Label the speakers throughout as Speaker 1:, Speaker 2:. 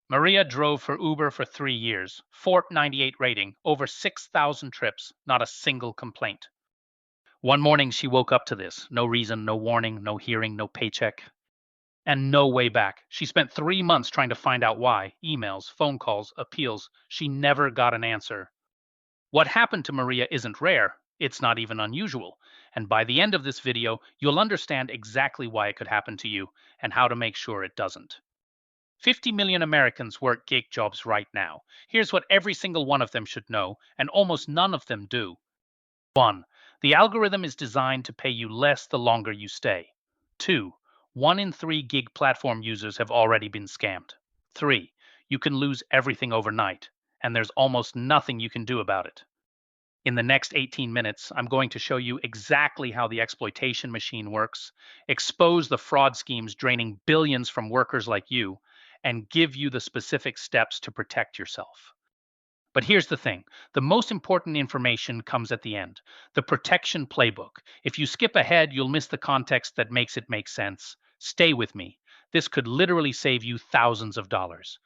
Speaker 1: Maria drove for Uber for 3 years, 498 rating, over 6,000 trips, not a single complaint. One morning she woke up to this. No reason, no warning, no hearing, no paycheck, and no way back. She spent 3 months trying to find out why. Emails, phone calls, appeals. She never got an answer. What happened to Maria isn't rare. It's not even unusual. And by the end of this video, you'll understand exactly why it could happen to you and how to make sure it doesn't. 50 million Americans work gig jobs right now. Here's what every single one of them should know, and almost none of them do. 1. The algorithm is designed to pay you less the longer you stay. 2. 1 in 3 gig platform users have already been scammed. 3. You can lose everything overnight, and there's almost nothing you can do about it. In the next 18 minutes, I'm going to show you exactly how the exploitation machine works, expose the fraud schemes draining billions from workers like you, and give you the specific steps to protect yourself. But here's the thing. The most important information comes at the end. The protection playbook. If you skip ahead, you'll miss the context that makes it make sense. Stay with me. This could literally save you thousands of dollars.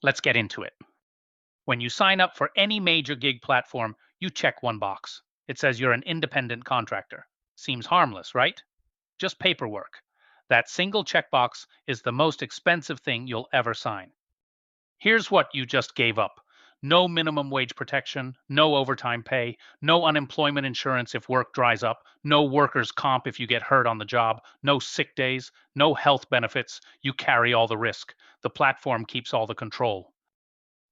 Speaker 1: Let's get into it. When you sign up for any major gig platform, you check one box. It says you're an independent contractor. Seems harmless, right? Just paperwork. That single checkbox is the most expensive thing you'll ever sign. Here's what you just gave up. No minimum wage protection, no overtime pay, no unemployment insurance if work dries up, no workers' comp if you get hurt on the job, no sick days, no health benefits. You carry all the risk. The platform keeps all the control.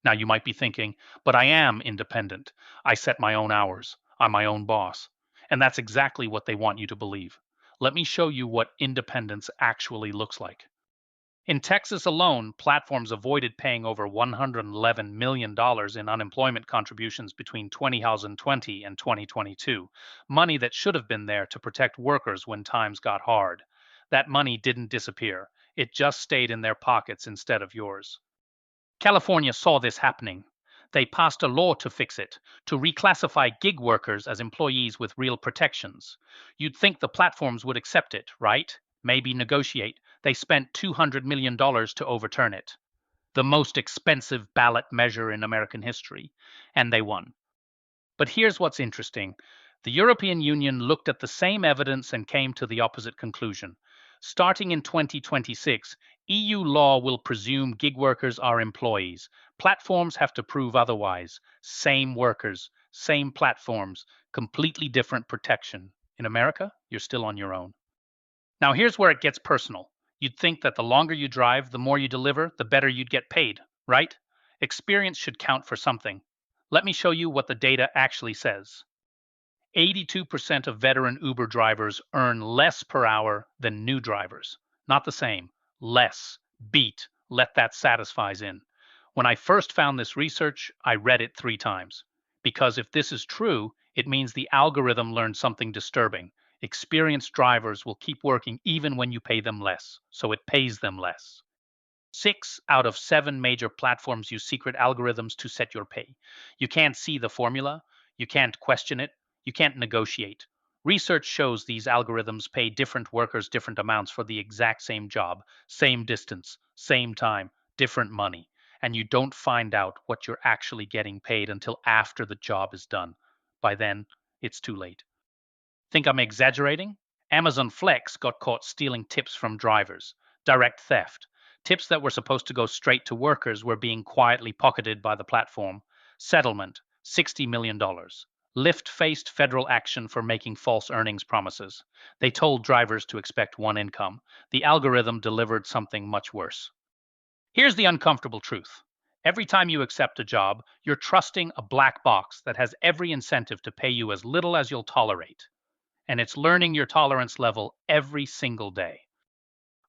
Speaker 1: Now you might be thinking, but I am independent. I set my own hours. I'm my own boss. And that's exactly what they want you to believe. Let me show you what independence actually looks like. In Texas alone, platforms avoided paying over $111 million in unemployment contributions between 2020 and 2022, money that should have been there to protect workers when times got hard. That money didn't disappear. It just stayed in their pockets instead of yours. California saw this happening. They passed a law to fix it, to reclassify gig workers as employees with real protections. You'd think the platforms would accept it, right? Maybe negotiate. They spent $200 million to overturn it. The most expensive ballot measure in American history. And they won. But here's what's interesting. The European Union looked at the same evidence and came to the opposite conclusion. Starting in 2026, EU law will presume gig workers are employees. Platforms have to prove otherwise. Same workers, same platforms, completely different protection. In America, you're still on your own. Now, here's where it gets personal. You'd think that the longer you drive, the more you deliver, the better you'd get paid, right? Experience should count for something. Let me show you what the data actually says. 82% of veteran Uber drivers earn less per hour than new drivers. Not the same. Less. Beat. Let that satisfies in. When I first found this research, I read it 3 times. Because if this is true, it means the algorithm learned something disturbing. Experienced drivers will keep working even when you pay them less, so it pays them less. 6 out of 7 major platforms use secret algorithms to set your pay. You can't see the formula, you can't question it, you can't negotiate. Research shows these algorithms pay different workers different amounts for the exact same job, same distance, same time, different money. And you don't find out what you're actually getting paid until after the job is done. By then, it's too late. Think I'm exaggerating? Amazon Flex got caught stealing tips from drivers. Direct theft. Tips that were supposed to go straight to workers were being quietly pocketed by the platform. Settlement, $60 million. Lyft faced federal action for making false earnings promises. They told drivers to expect one income. The algorithm delivered something much worse. Here's the uncomfortable truth. Every time you accept a job, you're trusting a black box that has every incentive to pay you as little as you'll tolerate. And it's learning your tolerance level every single day.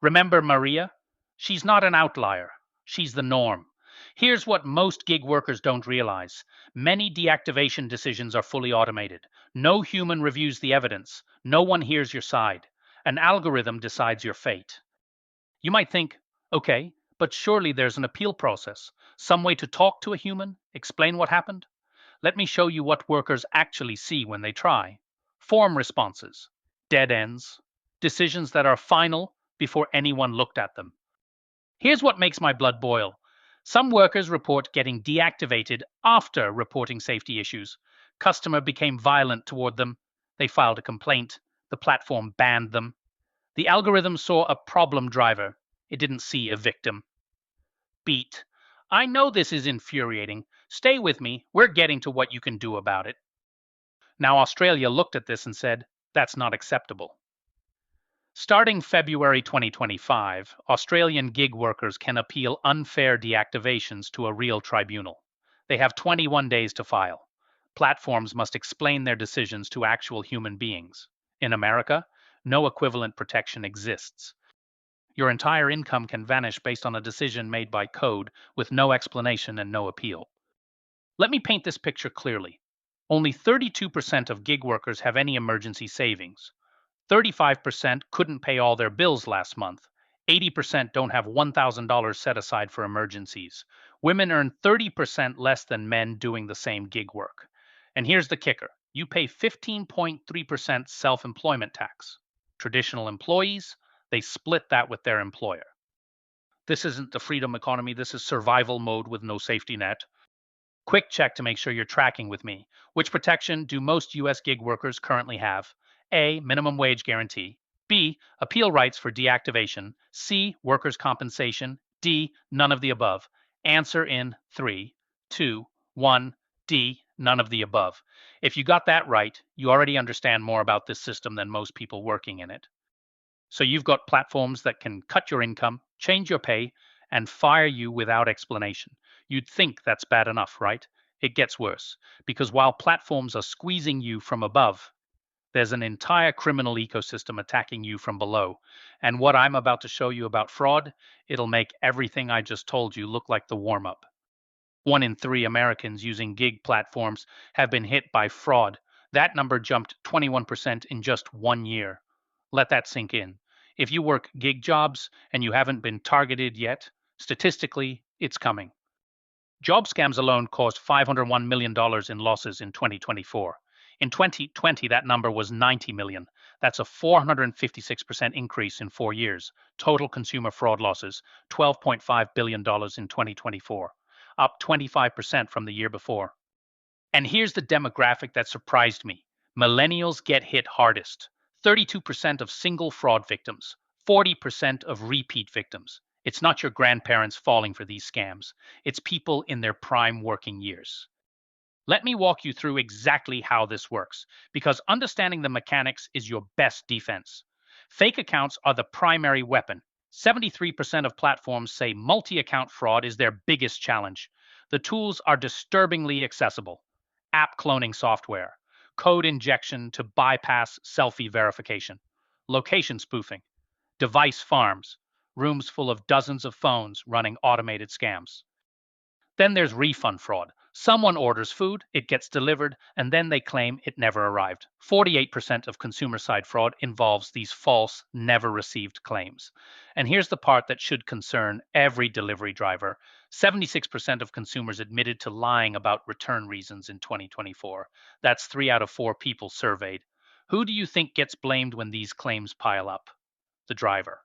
Speaker 1: Remember Maria? She's not an outlier. She's the norm. Here's what most gig workers don't realize. Many deactivation decisions are fully automated. No human reviews the evidence. No one hears your side. An algorithm decides your fate. You might think, okay, but surely there's an appeal process. Some way to talk to a human, explain what happened? Let me show you what workers actually see when they try. Form responses, dead ends, decisions that are final before anyone looked at them. Here's what makes my blood boil. Some workers report getting deactivated after reporting safety issues. Customer became violent toward them. They filed a complaint. The platform banned them. The algorithm saw a problem driver. It didn't see a victim. Beat. I know this is infuriating. Stay with me. We're getting to what you can do about it. Now, Australia looked at this and said, that's not acceptable. Starting February 2025, Australian gig workers can appeal unfair deactivations to a real tribunal. They have 21 days to file. Platforms must explain their decisions to actual human beings. In America, no equivalent protection exists. Your entire income can vanish based on a decision made by code with no explanation and no appeal. Let me paint this picture clearly. Only 32% of gig workers have any emergency savings. 35% couldn't pay all their bills last month. 80% don't have $1,000 set aside for emergencies. Women earn 30% less than men doing the same gig work. And here's the kicker. You pay 15.3% self-employment tax. Traditional employees, they split that with their employer. This isn't the freedom economy, this is survival mode with no safety net. Quick check to make sure you're tracking with me. Which protection do most US gig workers currently have? A. Minimum wage guarantee. B. Appeal rights for deactivation. C. Workers' compensation. D. None of the above. Answer in 3, 2, 1. D. None of the above. If you got that right, you already understand more about this system than most people working in it. So you've got platforms that can cut your income, change your pay, and fire you without explanation. You'd think that's bad enough, right? It gets worse, because while platforms are squeezing you from above, there's an entire criminal ecosystem attacking you from below. And what I'm about to show you about fraud, it'll make everything I just told you look like the warm-up. 1 in 3 Americans using gig platforms have been hit by fraud. That number jumped 21% in just 1 year. Let that sink in. If you work gig jobs and you haven't been targeted yet, statistically, it's coming. Job scams alone caused $501 million in losses in 2024. In 2020, that number was 90 million. That's a 456% increase in 4 years. Total consumer fraud losses, $12.5 billion in 2024, up 25% from the year before. And here's the demographic that surprised me. Millennials get hit hardest. 32% of single fraud victims, 40% of repeat victims. It's not your grandparents falling for these scams. It's people in their prime working years. Let me walk you through exactly how this works, because understanding the mechanics is your best defense. Fake accounts are the primary weapon. 73% of platforms say multi-account fraud is their biggest challenge. The tools are disturbingly accessible. App cloning software, code injection to bypass selfie verification, location spoofing, device farms, rooms full of dozens of phones running automated scams. Then there's refund fraud. Someone orders food, it gets delivered, and then they claim it never arrived. 48% of consumer-side fraud involves these false, never-received claims. And here's the part that should concern every delivery driver. 76% of consumers admitted to lying about return reasons in 2024. That's 3 out of 4 people surveyed. Who do you think gets blamed when these claims pile up? The driver.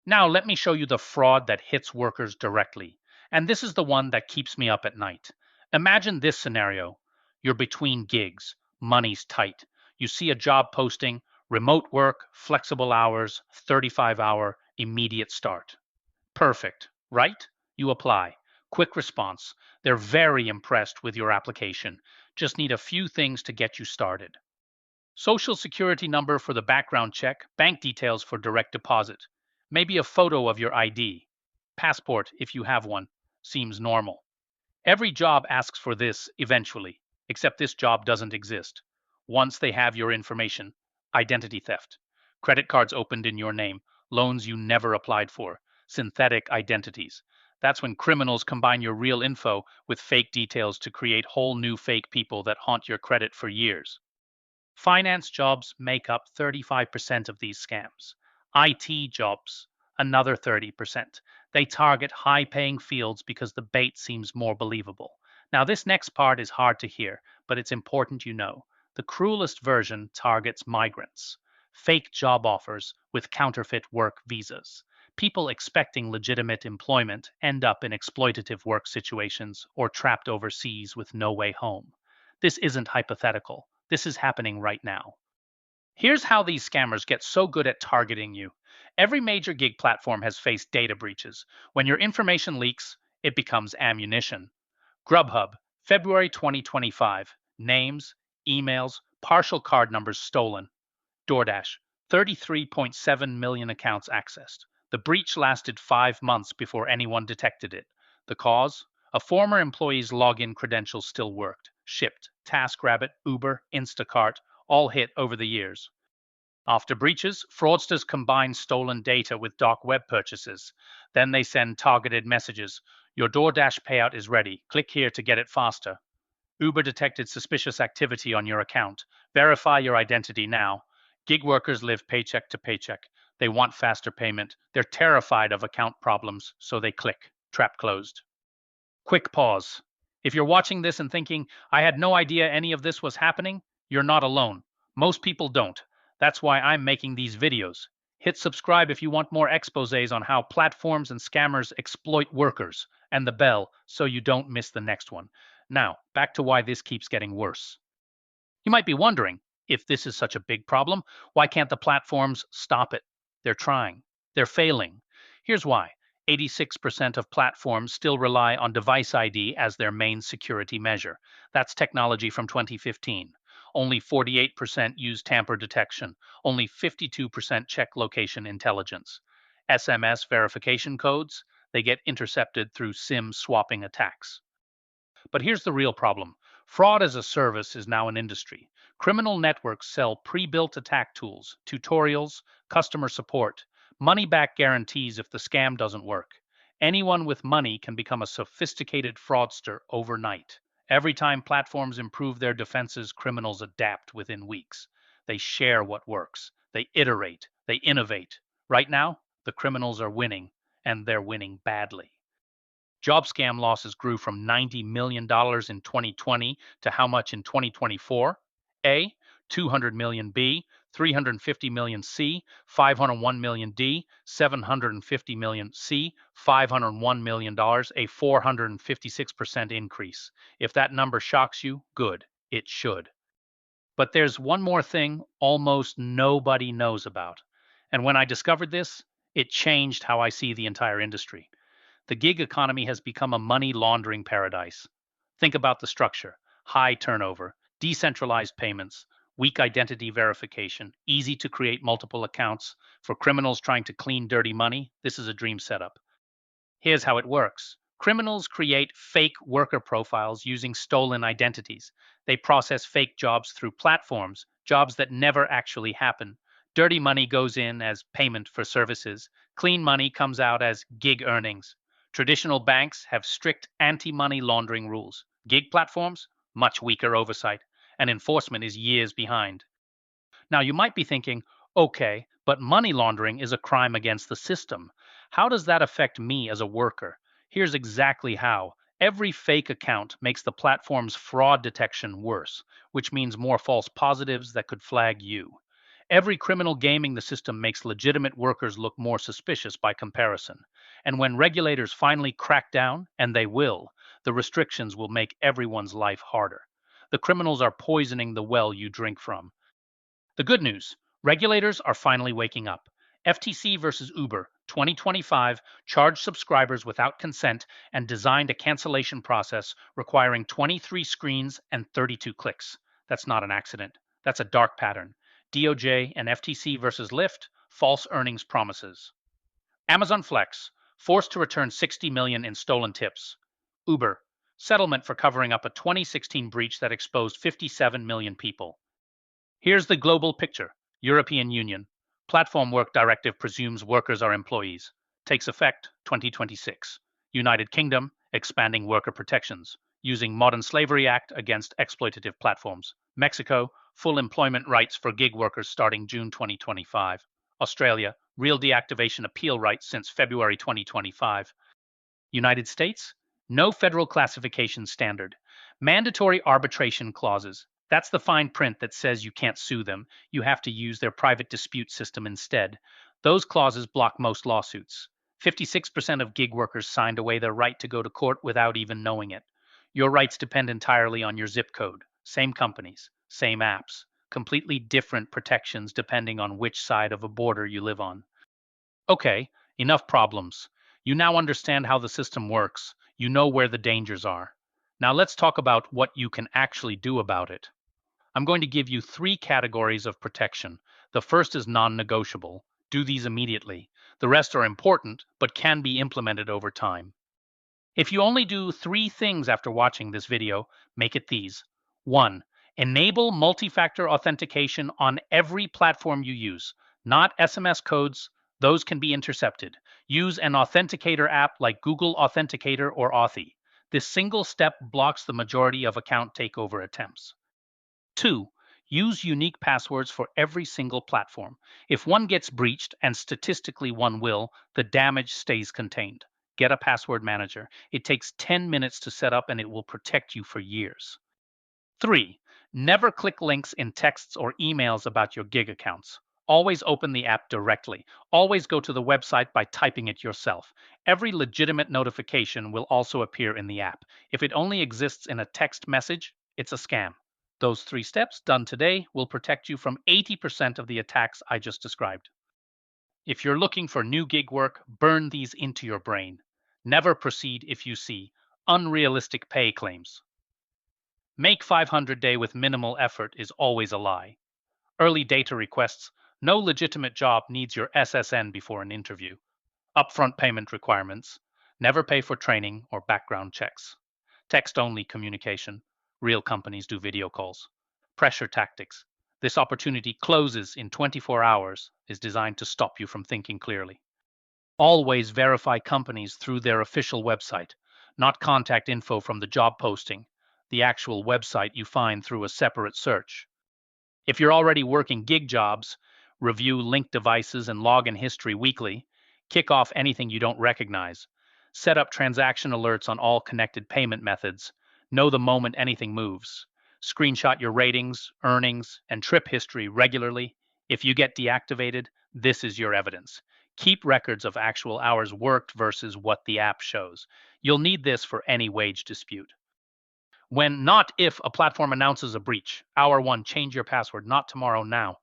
Speaker 1: Now, let me show you the fraud that hits workers directly. And this is the one that keeps me up at night. Imagine this scenario. You're between gigs, money's tight. You see a job posting, remote work, flexible hours, 35-hour, immediate start. Perfect, right? You apply. Quick response. They're very impressed with your application. Just need a few things to get you started. Social security number for the background check, bank details for direct deposit. Maybe a photo of your ID. Passport, if you have one, seems normal. Every job asks for this eventually, except this job doesn't exist. Once they have your information, identity theft, credit cards opened in your name, loans you never applied for, synthetic identities. That's when criminals combine your real info with fake details to create whole new fake people that haunt your credit for years. Finance jobs make up 35% of these scams. IT jobs, another 30%. They target high-paying fields because the bait seems more believable. Now, this next part is hard to hear, but it's important you know. The cruelest version targets migrants. Fake job offers with counterfeit work visas. People expecting legitimate employment end up in exploitative work situations or trapped overseas with no way home. This isn't hypothetical. This is happening right now. Here's how these scammers get so good at targeting you. Every major gig platform has faced data breaches. When your information leaks, it becomes ammunition. Grubhub, February 2025. Names, emails, partial card numbers stolen. DoorDash, 33.7 million accounts accessed. The breach lasted 5 months before anyone detected it. The cause? A former employee's login credentials still worked. Shipped, TaskRabbit, Uber, Instacart, all hit over the years. After breaches, fraudsters combine stolen data with dark web purchases. Then they send targeted messages. Your DoorDash payout is ready. Click here to get it faster. Uber detected suspicious activity on your account. Verify your identity now. Gig workers live paycheck to paycheck. They want faster payment. They're terrified of account problems, so they click. Trap closed. Quick pause. If you're watching this and thinking, I had no idea any of this was happening, you're not alone. Most people don't. That's why I'm making these videos. Hit subscribe if you want more exposés on how platforms and scammers exploit workers, and the bell so you don't miss the next one. Now, back to why this keeps getting worse. You might be wondering, if this is such a big problem, why can't the platforms stop it? They're trying. They're failing. Here's why. 86% of platforms still rely on device ID as their main security measure. That's technology from 2015. Only 48% use tamper detection. Only 52% check location intelligence. SMS verification codes, they get intercepted through SIM swapping attacks. But here's the real problem. Fraud as a service is now an industry. Criminal networks sell pre-built attack tools, tutorials, customer support, money-back guarantees if the scam doesn't work. Anyone with money can become a sophisticated fraudster overnight. Every time platforms improve their defenses, criminals adapt within weeks. They share what works. They iterate. They innovate. Right now, the criminals are winning, and they're winning badly. Job scam losses grew from $90 million in 2020 to how much in 2024? A, 200 million. B, 350 million. C, 501 million. D, 750 million. C, $501 million, a 456% increase. If that number shocks you, good. It should. But there's one more thing almost nobody knows about. And when I discovered this, it changed how I see the entire industry. The gig economy has become a money laundering paradise. Think about the structure: high turnover, decentralized payments, weak identity verification, easy to create multiple accounts. For criminals trying to clean dirty money, this is a dream setup. Here's how it works. Criminals create fake worker profiles using stolen identities. They process fake jobs through platforms, jobs that never actually happen. Dirty money goes in as payment for services. Clean money comes out as gig earnings. Traditional banks have strict anti-money laundering rules. Gig platforms, much weaker oversight, and enforcement is years behind. Now, you might be thinking, okay, but money laundering is a crime against the system. How does that affect me as a worker? Here's exactly how. Every fake account makes the platform's fraud detection worse, which means more false positives that could flag you. Every criminal gaming the system makes legitimate workers look more suspicious by comparison. And when regulators finally crack down, and they will, the restrictions will make everyone's life harder. The criminals are poisoning the well you drink from. The good news: regulators are finally waking up. FTC versus Uber 2025 charged subscribers without consent and designed a cancellation process requiring 23 screens and 32 clicks. That's not an accident. That's a dark pattern. DOJ and FTC versus Lyft, false earnings promises. Amazon Flex, forced to return 60 million in stolen tips. Uber, settlement for covering up a 2016 breach that exposed 57 million people. Here's the global picture. European Union. Platform Work Directive presumes workers are employees. Takes effect 2026. United Kingdom, expanding worker protections. Using Modern Slavery Act against exploitative platforms. Mexico, full employment rights for gig workers starting June 2025. Australia, real deactivation appeal rights since February 2025. United States, no federal classification standard. Mandatory arbitration clauses. That's the fine print that says you can't sue them. You have to use their private dispute system instead. Those clauses block most lawsuits. 56% of gig workers signed away their right to go to court without even knowing it. Your rights depend entirely on your zip code. Same companies, same apps, completely different protections depending on which side of a border you live on. Okay, enough problems. You now understand how the system works. You know where the dangers are. Now let's talk about what you can actually do about it. I'm going to give you three categories of protection. The first is non-negotiable. Do these immediately. The rest are important, but can be implemented over time. If you only do three things after watching this video, make it these. 1. Enable multi-factor authentication on every platform you use. Not SMS codes, those can be intercepted. Use an authenticator app like Google Authenticator or Authy. This single step blocks the majority of account takeover attempts. 2. Use unique passwords for every single platform. If one gets breached, and statistically one will, the damage stays contained. Get a password manager. It takes 10 minutes to set up and it will protect you for years. 3. Never click links in texts or emails about your gig accounts. Always open the app directly. Always go to the website by typing it yourself. Every legitimate notification will also appear in the app. If it only exists in a text message, it's a scam. Those three steps done today will protect you from 80% of the attacks I just described. If you're looking for new gig work, burn these into your brain. Never proceed if you see unrealistic pay claims. Make 500 day with minimal effort is always a lie. Early data requests. No legitimate job needs your SSN before an interview. Upfront payment requirements. Never pay for training or background checks. Text-only communication. Real companies do video calls. Pressure tactics. This opportunity closes in 24 hours is designed to stop you from thinking clearly. Always verify companies through their official website, not contact info from the job posting, the actual website you find through a separate search. If you're already working gig jobs, review linked devices and login history weekly. Kick off anything you don't recognize. Set up transaction alerts on all connected payment methods. Know the moment anything moves. Screenshot your ratings, earnings, and trip history regularly. If you get deactivated, this is your evidence. Keep records of actual hours worked versus what the app shows. You'll need this for any wage dispute. When, not if, a platform announces a breach. Hour 1, change your password, not tomorrow, now.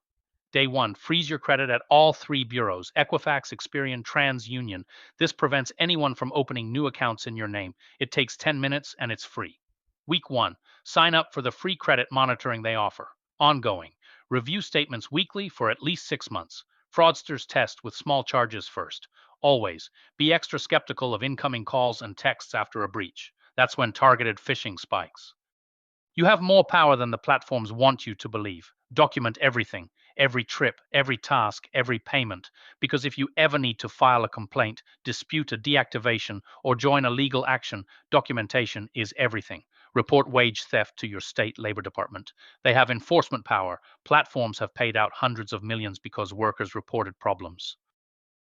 Speaker 1: Day 1, freeze your credit at all three bureaus, Equifax, Experian, TransUnion. This prevents anyone from opening new accounts in your name. It takes 10 minutes and it's free. Week 1, sign up for the free credit monitoring they offer. Ongoing. Review statements weekly for at least 6 months. Fraudsters test with small charges first. Always. Be extra skeptical of incoming calls and texts after a breach. That's when targeted phishing spikes. You have more power than the platforms want you to believe. Document everything, every trip, every task, every payment, because if you ever need to file a complaint, dispute a deactivation, or join a legal action, documentation is everything. Report wage theft to your state labor department. They have enforcement power. Platforms have paid out hundreds of millions because workers reported problems.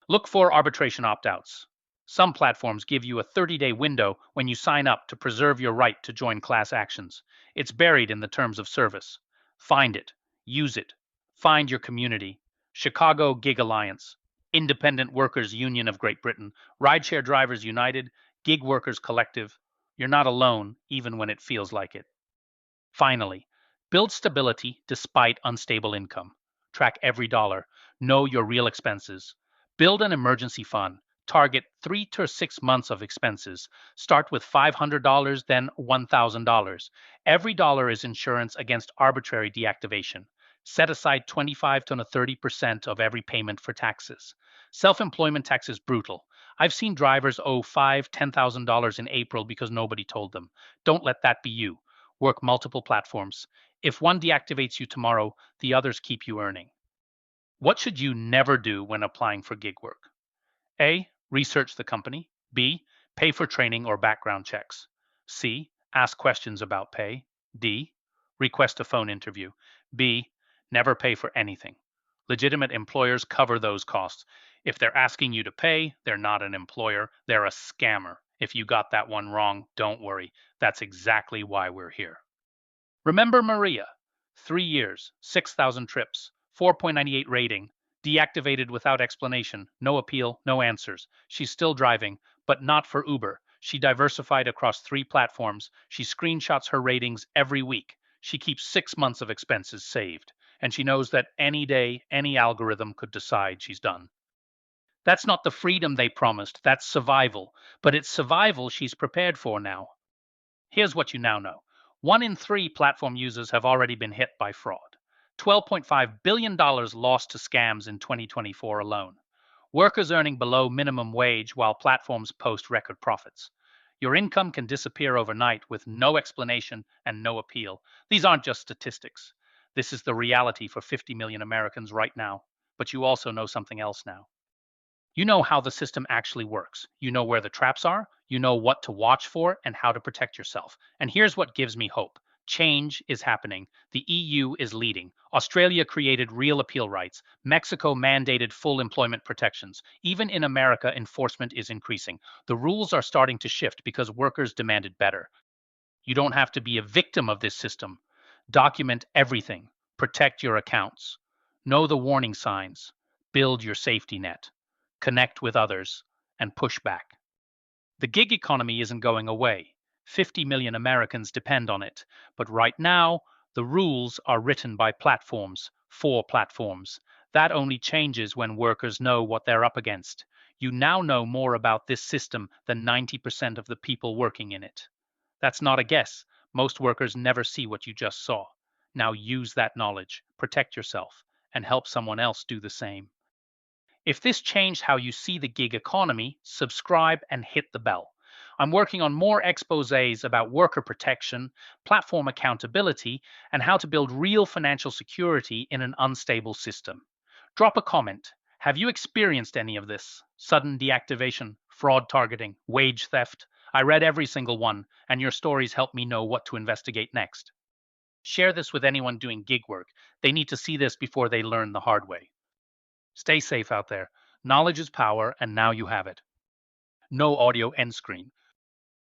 Speaker 1: Look for arbitration opt-outs. Some platforms give you a 30-day window when you sign up to preserve your right to join class actions. It's buried in the terms of service. Find it. Use it. Find your community. Chicago Gig Alliance, Independent Workers Union of Great Britain, Rideshare Drivers United, Gig Workers Collective. You're not alone, even when it feels like it. Finally, build stability despite unstable income. Track every dollar. Know your real expenses. Build an emergency fund. Target 3 to 6 months of expenses. Start with $500, then $1,000. Every dollar is insurance against arbitrary deactivation. Set aside 25 to 30% of every payment for taxes. Self-employment tax is brutal. I've seen drivers owe $5,000, $10,000 in April because nobody told them. Don't let that be you. Work multiple platforms. If one deactivates you tomorrow, the others keep you earning. What should you never do when applying for gig work? A. Research the company. B. Pay for training or background checks. C. Ask questions about pay. D. Request a phone interview. B. Never pay for anything. Legitimate employers cover those costs. If they're asking you to pay, they're not an employer, they're a scammer. If you got that one wrong, don't worry. That's exactly why we're here. Remember Maria. 3 years, 6,000 trips, 4.98 rating, Deactivated without explanation. No appeal, no answers. She's still driving, but not for Uber. She diversified across 3 platforms. She screenshots her ratings every week. She keeps 6 months of expenses saved. And she knows that any day, any algorithm could decide she's done. That's not the freedom they promised. That's survival. But it's survival she's prepared for now. Here's what you now know. 1 in 3 platform users have already been hit by fraud. $12.5 billion lost to scams in 2024 alone. Workers earning below minimum wage while platforms post record profits. Your income can disappear overnight with no explanation and no appeal. These aren't just statistics. This is the reality for 50 million Americans right now. But you also know something else now. You know how the system actually works. You know where the traps are, you know what to watch for, and how to protect yourself. And here's what gives me hope. Change is happening. The EU is leading. Australia created real appeal rights. Mexico mandated full employment protections. Even in America, enforcement is increasing. The rules are starting to shift because workers demanded better. You don't have to be a victim of this system. Document everything. Protect your accounts. Know the warning signs. Build your safety net. Connect with others, and push back. The gig economy isn't going away. 50 million Americans depend on it. But right now, the rules are written by platforms, for platforms. That only changes when workers know what they're up against. You now know more about this system than 90% of the people working in it. That's not a guess. Most workers never see what you just saw. Now use that knowledge, protect yourself, and help someone else do the same. If this changed how you see the gig economy, subscribe and hit the bell. I'm working on more exposés about worker protection, platform accountability, and how to build real financial security in an unstable system. Drop a comment. Have you experienced any of this? Sudden deactivation, fraud targeting, wage theft? I read every single one, and your stories help me know what to investigate next. Share this with anyone doing gig work. They need to see this before they learn the hard way. Stay safe out there. Knowledge is power, and now you have it. No audio end screen.